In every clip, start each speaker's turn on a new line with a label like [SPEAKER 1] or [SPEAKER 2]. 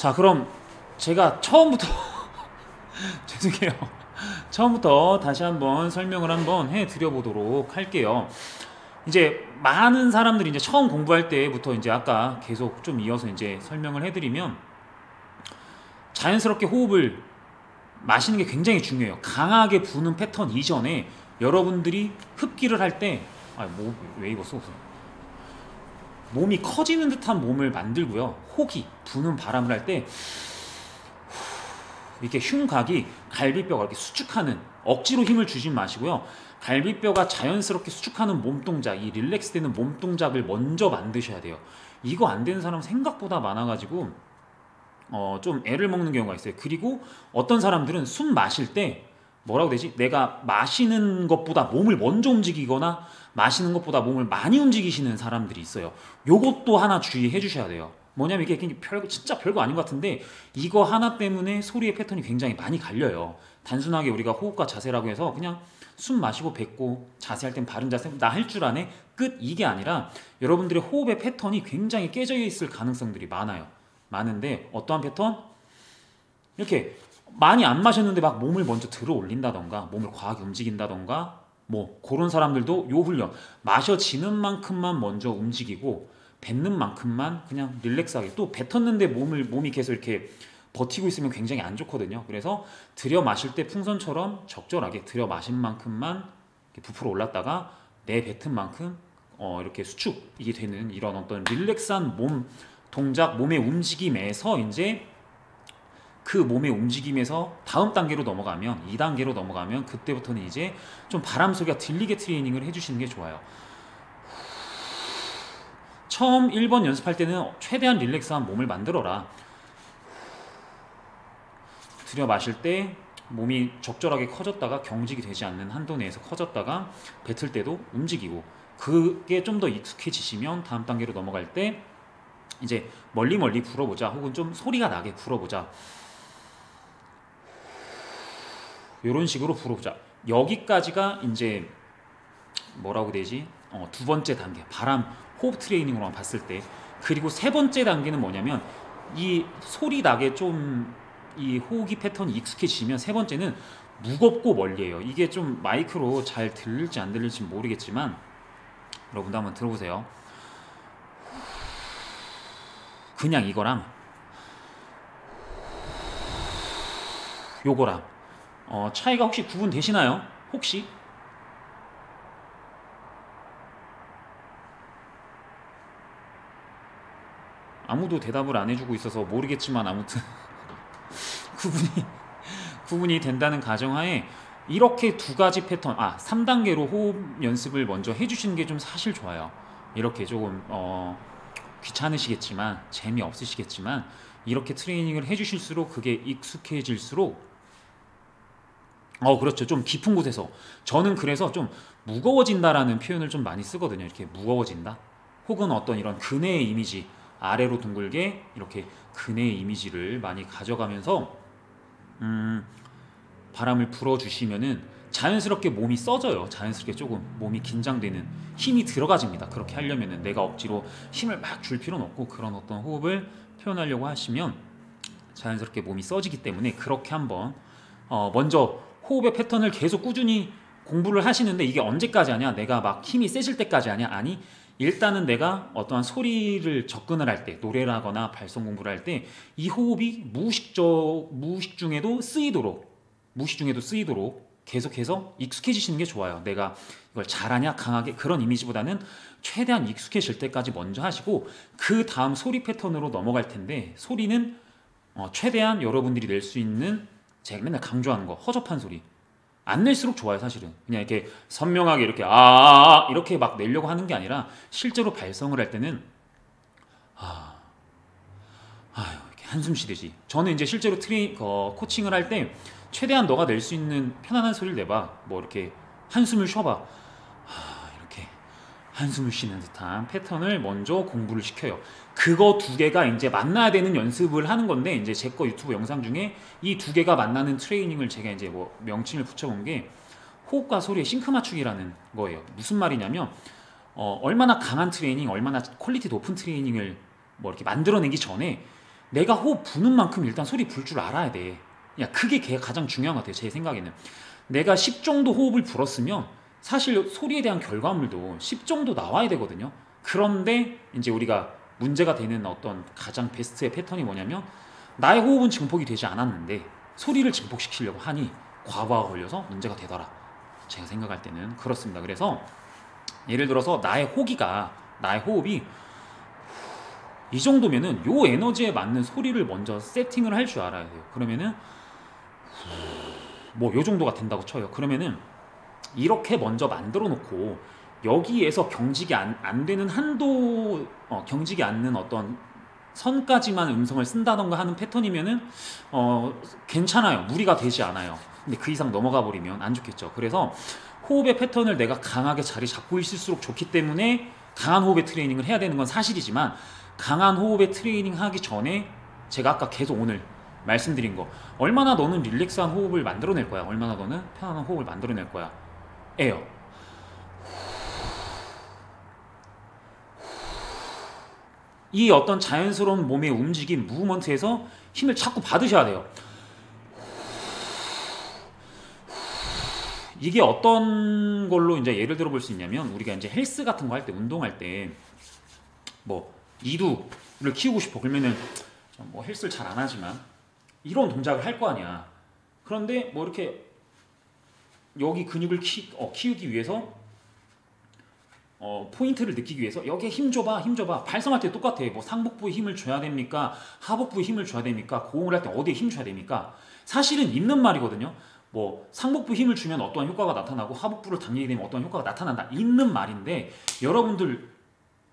[SPEAKER 1] 자, 그럼 제가 처음부터 죄송해요. 처음부터 다시 한번 설명을 한번 해드려 보도록 할게요. 이제 많은 사람들이 이제 처음 공부할 때부터 이제 아까 계속 좀 이어서 이제 설명을 해드리면 자연스럽게 호흡을 마시는 게 굉장히 중요해요. 강하게 부는 패턴 이전에 여러분들이 흡기를 할 때, 왜 입었어? 몸이 커지는 듯한 몸을 만들고요. 호기, 부는 바람을 할 때 이렇게 흉곽이 갈비뼈가 이렇게 수축하는, 억지로 힘을 주진 마시고요. 갈비뼈가 자연스럽게 수축하는 몸동작, 이 릴렉스 되는 몸동작을 먼저 만드셔야 돼요. 이거 안 되는 사람 생각보다 많아가지고 좀 애를 먹는 경우가 있어요. 그리고 어떤 사람들은 숨 마실 때 뭐라고 되지? 내가 마시는 것보다 몸을 먼저 움직이거나 마시는 것보다 몸을 많이 움직이시는 사람들이 있어요. 요것도 하나 주의해 주셔야 돼요. 뭐냐면 이게 진짜 별거 아닌 것 같은데 이거 하나 때문에 소리의 패턴이 굉장히 많이 갈려요. 단순하게 우리가 호흡과 자세라고 해서 그냥 숨 마시고 뱉고 자세할 땐 바른 자세, 나 할 줄 아네? 끝. 이게 아니라 여러분들의 호흡의 패턴이 굉장히 깨져 있을 가능성들이 많아요. 많은데 어떠한 패턴? 이렇게 많이 안 마셨는데 막 몸을 먼저 들어 올린다던가 몸을 과하게 움직인다던가 뭐 그런 사람들도 요 훈련, 마셔지는 만큼만 먼저 움직이고 뱉는 만큼만 그냥 릴렉스하게, 또 뱉었는데 몸이 계속 이렇게 버티고 있으면 굉장히 안 좋거든요. 그래서 들여 마실 때 풍선처럼 적절하게 들여 마신 만큼만 부풀어 올랐다가 내 뱉은 만큼 이렇게 수축이 되는 이런 어떤 릴렉스한 몸 동작, 몸의 움직임에서 이제 그 몸의 움직임에서 다음 단계로 넘어가면 2단계로 넘어가면 그때부터는 이제 좀 바람 소리가 들리게 트레이닝을 해주시는 게 좋아요. 처음 1번 연습할 때는 최대한 릴렉스한 몸을 만들어라. 들여 마실 때 몸이 적절하게 커졌다가 경직이 되지 않는 한도 내에서 커졌다가 뱉을 때도 움직이고, 그게 좀 더 익숙해지시면 다음 단계로 넘어갈 때 이제 멀리 불어보자, 혹은 좀 소리가 나게 불어보자, 이런 식으로 불어보자. 여기까지가 이제 뭐라고 되지? 두 번째 단계, 바람 호흡 트레이닝으로만 봤을 때. 그리고 세 번째 단계는 뭐냐면 이 소리 나게 좀 이 호흡기 패턴이 익숙해지면 세 번째는 무겁고 멀리예요. 이게 좀 마이크로 잘 들릴지 안 들릴지 모르겠지만 여러분도 한번 들어보세요. 그냥 이거랑 요거랑 차이가 혹시 구분되시나요? 혹시? 아무도 대답을 안 해주고 있어서 모르겠지만 아무튼 구분이 된다는 가정하에 이렇게 두 가지 패턴, 3단계로 호흡 연습을 먼저 해주시는 게 좀 사실 좋아요. 이렇게 조금 귀찮으시겠지만, 재미없으시겠지만 이렇게 트레이닝을 해주실수록 그게 익숙해질수록 그렇죠. 좀 깊은 곳에서, 저는 그래서 좀 무거워진다라는 표현을 좀 많이 쓰거든요. 이렇게 무거워진다, 혹은 어떤 이런 근해의 이미지, 아래로 둥글게 이렇게 근해의 이미지를 많이 가져가면서 바람을 불어주시면은 자연스럽게 몸이 써져요. 자연스럽게 조금 몸이 긴장되는, 힘이 들어가집니다. 그렇게 하려면은 내가 억지로 힘을 막 줄 필요는 없고 그런 어떤 호흡을 표현하려고 하시면 자연스럽게 몸이 써지기 때문에 그렇게 한번 먼저 호흡의 패턴을 계속 꾸준히 공부를 하시는데, 이게 언제까지 하냐? 내가 막 힘이 세질 때까지 하냐? 아니, 일단은 내가 어떠한 소리를 접근을 할 때, 노래를 하거나 발성 공부를 할 때 이 호흡이 무의식 중에도 쓰이도록 계속해서 익숙해지시는 게 좋아요. 내가 이걸 잘하냐 강하게, 그런 이미지보다는 최대한 익숙해질 때까지 먼저 하시고 그 다음 소리 패턴으로 넘어갈 텐데, 소리는 최대한 여러분들이 낼 수 있는, 제가 맨날 강조하는 거, 허접한 소리 안 낼수록 좋아요. 사실은 그냥 이렇게 선명하게 이렇게 이렇게 막 내려고 하는 게 아니라 실제로 발성을 할 때는 이렇게 한숨 쉬듯이. 저는 이제 실제로 코칭을 할 때 최대한 너가 낼 수 있는 편안한 소리를 내봐, 뭐 이렇게 한숨을 쉬어봐, 이렇게 한숨을 쉬는 듯한 패턴을 먼저 공부를 시켜요. 그거 두 개가 이제 만나야 되는 연습을 하는 건데, 이제 제 거 유튜브 영상 중에 이 두 개가 만나는 트레이닝을 제가 이제 뭐 명칭을 붙여본 게 호흡과 소리의 싱크 맞추기라는 거예요. 무슨 말이냐면 얼마나 강한 트레이닝, 얼마나 퀄리티 높은 트레이닝을 뭐 이렇게 만들어내기 전에 내가 호흡 부는 만큼 일단 소리 불 줄 알아야 돼. 야, 그게 가장 중요한 것 같아요. 제 생각에는. 내가 10 정도 호흡을 불었으면 사실 소리에 대한 결과물도 10 정도 나와야 되거든요. 그런데 이제 우리가 문제가 되는 어떤 가장 베스트의 패턴이 뭐냐면 나의 호흡은 증폭이 되지 않았는데 소리를 증폭시키려고 하니 과부하가 걸려서 문제가 되더라. 제가 생각할 때는 그렇습니다. 그래서 예를 들어서 나의 호흡이 이 정도면은 요 에너지에 맞는 소리를 먼저 세팅을 할 줄 알아야 돼요. 그러면은 뭐 요 정도가 된다고 쳐요. 그러면은 이렇게 먼저 만들어 놓고 여기에서 경직이 안 되는 한도, 경직이 않는 어떤 선까지만 음성을 쓴다던가 하는 패턴이면은 괜찮아요. 무리가 되지 않아요. 근데 그 이상 넘어가 버리면 안 좋겠죠. 그래서 호흡의 패턴을 내가 강하게 자리 잡고 있을수록 좋기 때문에 강한 호흡의 트레이닝을 해야 되는 건 사실이지만, 강한 호흡의 트레이닝 하기 전에 제가 아까 계속 오늘 말씀드린 거, 얼마나 너는 릴렉스한 호흡을 만들어낼 거야, 얼마나 너는 편안한 호흡을 만들어낼 거야 에요. 이 어떤 자연스러운 몸의 움직임, 무브먼트에서 힘을 자꾸 받으셔야 돼요. 이게 어떤 걸로 이제 예를 들어 볼 수 있냐면, 우리가 이제 헬스 같은 거 할 때, 운동할 때 뭐 이두를 키우고 싶어. 그러면은 뭐 헬스를 잘 안 하지만 이런 동작을 할 거 아니야. 그런데 뭐 이렇게 여기 근육을 키우기 위해서 포인트를 느끼기 위해서 여기에 힘 줘봐. 발성할 때 똑같아. 뭐 상복부에 힘을 줘야 됩니까? 하복부에 힘을 줘야 됩니까? 고음을 할 때 어디에 힘 줘야 됩니까? 사실은 있는 말이거든요. 뭐 상복부 힘을 주면 어떠한 효과가 나타나고 하복부를 당기게 되면 어떠한 효과가 나타난다. 있는 말인데, 여러분들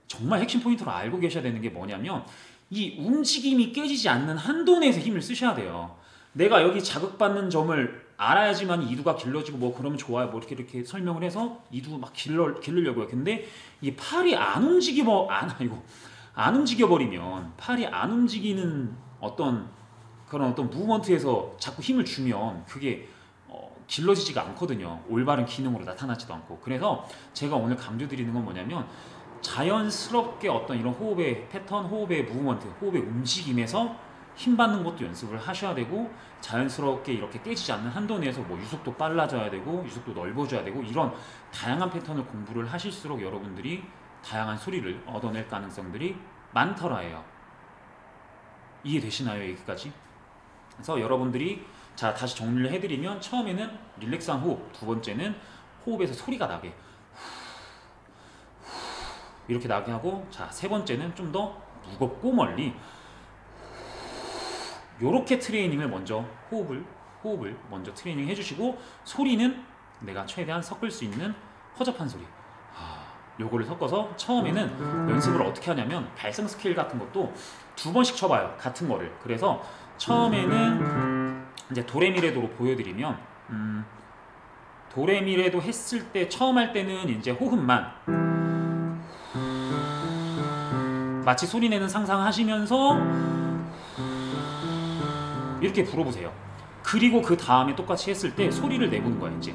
[SPEAKER 1] 정말 핵심 포인트로 알고 계셔야 되는 게 뭐냐면, 이 움직임이 깨지지 않는 한도 내에서 힘을 쓰셔야 돼요. 내가 여기 자극받는 점을 알아야지만 이두가 길러지고 뭐 그러면 좋아요. 뭐 이렇게 설명을 해서 이두 막 기르려고요. 근데 이 팔이 안 움직여버리면, 팔이 안 움직이는 어떤 그런 어떤 무브먼트에서 자꾸 힘을 주면 그게 길러지지가 않거든요. 올바른 기능으로 나타나지도 않고. 그래서 제가 오늘 강조드리는 건 뭐냐면, 자연스럽게 어떤 이런 호흡의 패턴, 호흡의 무브먼트, 호흡의 움직임에서 힘 받는 것도 연습을 하셔야 되고, 자연스럽게 이렇게 깨지지 않는 한도 내에서 뭐 유속도 빨라져야 되고 유속도 넓어져야 되고, 이런 다양한 패턴을 공부를 하실수록 여러분들이 다양한 소리를 얻어낼 가능성들이 많더라예요. 이해되시나요, 여기까지? 그래서 여러분들이, 자, 다시 정리를 해드리면, 처음에는 릴렉스한 호흡, 두 번째는 호흡에서 소리가 나게 이렇게 나게 하고, 자, 세 번째는 좀 더 무겁고 멀리 요렇게 트레이닝을 먼저, 호흡을 먼저 트레이닝 해주시고, 소리는 내가 최대한 섞을 수 있는 허접한 소리, 요거를 섞어서 처음에는 연습을 어떻게 하냐면, 발성 스케일 같은 것도 2번씩 쳐봐요, 같은 거를. 그래서 처음에는 이제 도레미레도로 보여드리면, 도레미레도 했을 때, 처음 할 때는 이제 호흡만 마치 소리 내는 상상하시면서 이렇게 불어보세요. 그리고 그 다음에 똑같이 했을 때 소리를 내보는 거야. 이제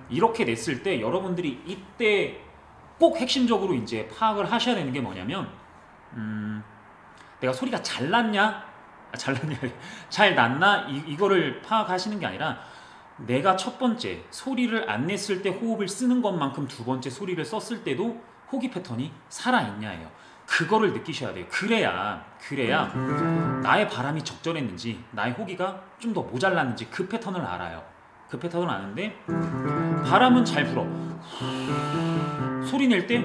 [SPEAKER 1] 이렇게 냈을 때 여러분들이 이때 꼭 핵심적으로 이제 파악을 하셔야 되는 게 뭐냐면, 내가 소리가 잘 났냐 잘 났나, 이거를 파악하시는 게 아니라, 내가 첫 번째 소리를 안 냈을 때 호흡을 쓰는 것만큼 두 번째 소리를 썼을 때도 호흡 패턴이 살아있냐예요. 그거를 느끼셔야 돼요. 그래야 나의 바람이 적절했는지, 나의 호기가 좀 더 모자랐는지 그 패턴을 알아요. 그 패턴을 아는데, 바람은 잘 불어. 소리 낼 때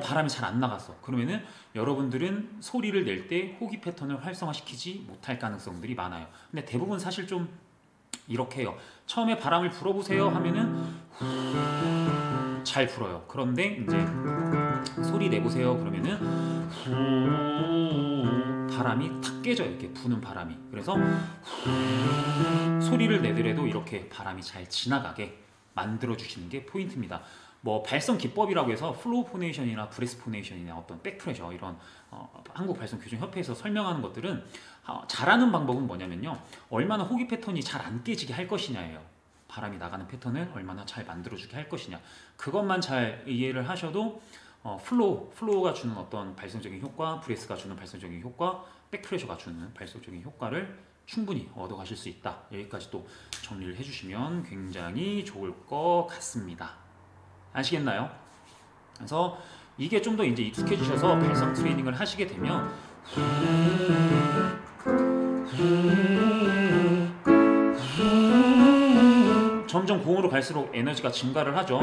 [SPEAKER 1] 바람이 잘 안 나갔어. 그러면은 여러분들은 소리를 낼 때 호기 패턴을 활성화시키지 못할 가능성들이 많아요. 근데 대부분 사실 좀 이렇게 해요. 처음에 바람을 불어보세요 하면은 잘 불어요. 그런데 이제 소리 내보세요 그러면은 바람이 탁 깨져요. 이렇게 부는 바람이. 그래서 소리를 내더라도 이렇게 바람이 잘 지나가게 만들어 주시는 게 포인트입니다. 뭐 발성 기법이라고 해서 플로우 포네이션이나 브레스 포네이션이나 어떤 백프레셔, 이런 한국 발성 교정 협회에서 설명하는 것들은, 잘하는 방법은 뭐냐면요, 얼마나 호흡 패턴이 잘 안 깨지게 할 것이냐예요. 바람이 나가는 패턴을 얼마나 잘 만들어주게 할 것이냐. 그것만 잘 이해를 하셔도 플로우가 주는 어떤 발성적인 효과, 브레스가 주는 발성적인 효과, 백프레셔가 주는 발성적인 효과를 충분히 얻어가실 수 있다. 여기까지 또 정리를 해주시면 굉장히 좋을 것 같습니다. 아시겠나요? 그래서 이게 좀 더 이제 익숙해지셔서 발성 트레이닝을 하시게 되면 점점 고음으로 갈수록 에너지가 증가를 하죠.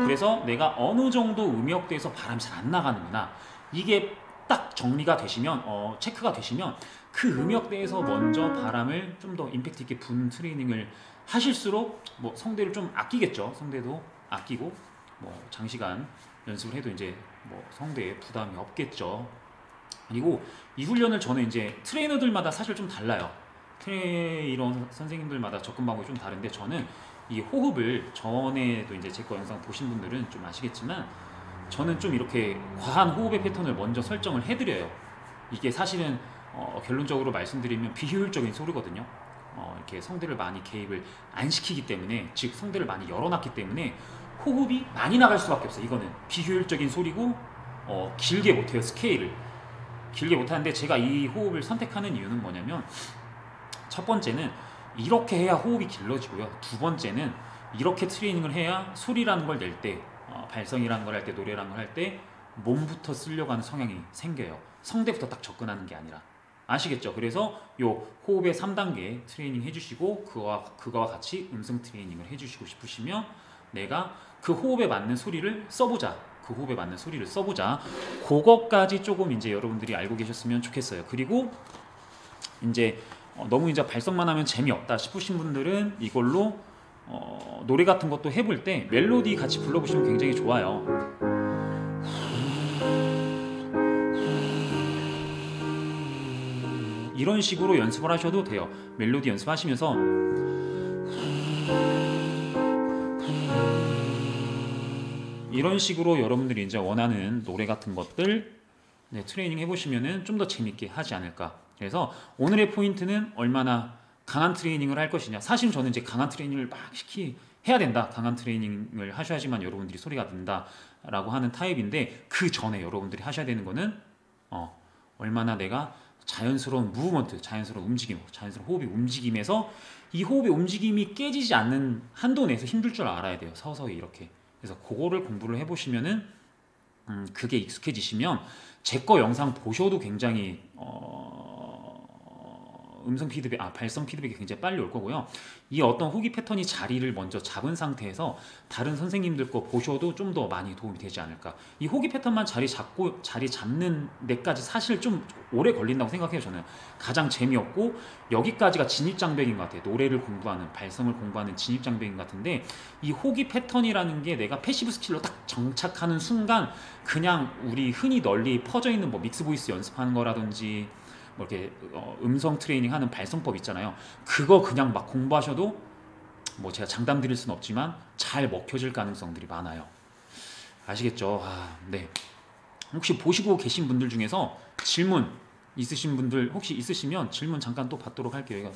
[SPEAKER 1] 그래서 내가 어느 정도 음역대에서 바람이 잘 안 나가는구나, 이게 딱 정리가 되시면 체크가 되시면 그 음역대에서 먼저 바람을 좀 더 임팩트 있게 부는 트레이닝을 하실수록 뭐 성대를 좀 아끼겠죠. 성대도 아끼고 뭐 장시간 연습을 해도 이제 뭐 성대에 부담이 없겠죠. 그리고 이 훈련을 저는 이제 트레이너들마다 사실 좀 달라요. 트레이너 선생님들마다 접근 방법이 좀 다른데, 저는 이 호흡을 전에도 이제 제 거 영상 보신 분들은 좀 아시겠지만 저는 좀 이렇게 과한 호흡의 패턴을 먼저 설정을 해드려요. 이게 사실은 결론적으로 말씀드리면 비효율적인 소리거든요. 이렇게 성대를 많이 개입을 안 시키기 때문에, 즉 성대를 많이 열어놨기 때문에 호흡이 많이 나갈 수밖에 없어요. 이거는 비효율적인 소리고 길게 못해요. 스케일을 길게 못하는데, 제가 이 호흡을 선택하는 이유는 뭐냐면, 첫 번째는 이렇게 해야 호흡이 길러지고요. 두 번째는 이렇게 트레이닝을 해야 소리라는 걸 낼 때, 발성이라는 걸 할 때, 노래라는 걸 할 때 몸부터 쓰려고 하는 성향이 생겨요. 성대부터 딱 접근하는 게 아니라. 아시겠죠? 그래서 요 호흡의 3단계 트레이닝 해주시고 그거와 같이 음성 트레이닝을 해주시고 싶으시면 내가 그 호흡에 맞는 소리를 써보자. 그 호흡에 맞는 소리를 써보자. 그것까지 조금 이제 여러분들이 알고 계셨으면 좋겠어요. 그리고 이제 너무 이제 발성만 하면 재미없다 싶으신 분들은 이걸로 노래 같은 것도 해볼 때 멜로디 같이 불러보시면 굉장히 좋아요. 이런 식으로 연습을 하셔도 돼요. 멜로디 연습하시면서 이런 식으로 여러분들이 이제 원하는 노래 같은 것들 트레이닝 해보시면은 좀 더 재밌게 하지 않을까. 그래서 오늘의 포인트는 얼마나 강한 트레이닝을 할 것이냐. 사실 저는 이제 강한 트레이닝을 막 해야 된다, 강한 트레이닝을 하셔야지만 여러분들이 소리가 든다라고 하는 타입인데, 그 전에 여러분들이 하셔야 되는 거는 얼마나 내가 자연스러운 무브먼트, 자연스러운 움직임, 자연스러운 호흡의 움직임에서 이 호흡의 움직임이 깨지지 않는 한도 내에서 힘들 줄 알아야 돼요. 서서히 이렇게. 그래서 그거를 공부를 해보시면은 그게 익숙해지시면 제 거 영상 보셔도 굉장히 음성 피드백, 발성 피드백이 굉장히 빨리 올 거고요. 이 어떤 호흡 패턴이 자리를 먼저 잡은 상태에서 다른 선생님들 거 보셔도 좀 더 많이 도움이 되지 않을까. 이 호흡 패턴만 자리 잡는 데까지 사실 좀 오래 걸린다고 생각해요. 저는 가장 재미없고 여기까지가 진입장벽인 것 같아요. 노래를 공부하는, 발성을 공부하는 진입장벽인 것 같은데, 이 호흡 패턴이라는 게 내가 패시브 스킬로 딱 정착하는 순간 그냥 우리 흔히 널리 퍼져 있는 뭐 믹스 보이스 연습하는 거라든지 뭐 이렇게 음성 트레이닝 하는 발성법 있잖아요. 그거 그냥 막 공부하셔도 뭐 제가 장담 드릴 수는 없지만 잘 먹혀질 가능성들이 많아요. 아시겠죠? 네. 혹시 보시고 계신 분들 중에서 질문 있으신 분들 혹시 있으시면 질문 잠깐 또 받도록 할게요.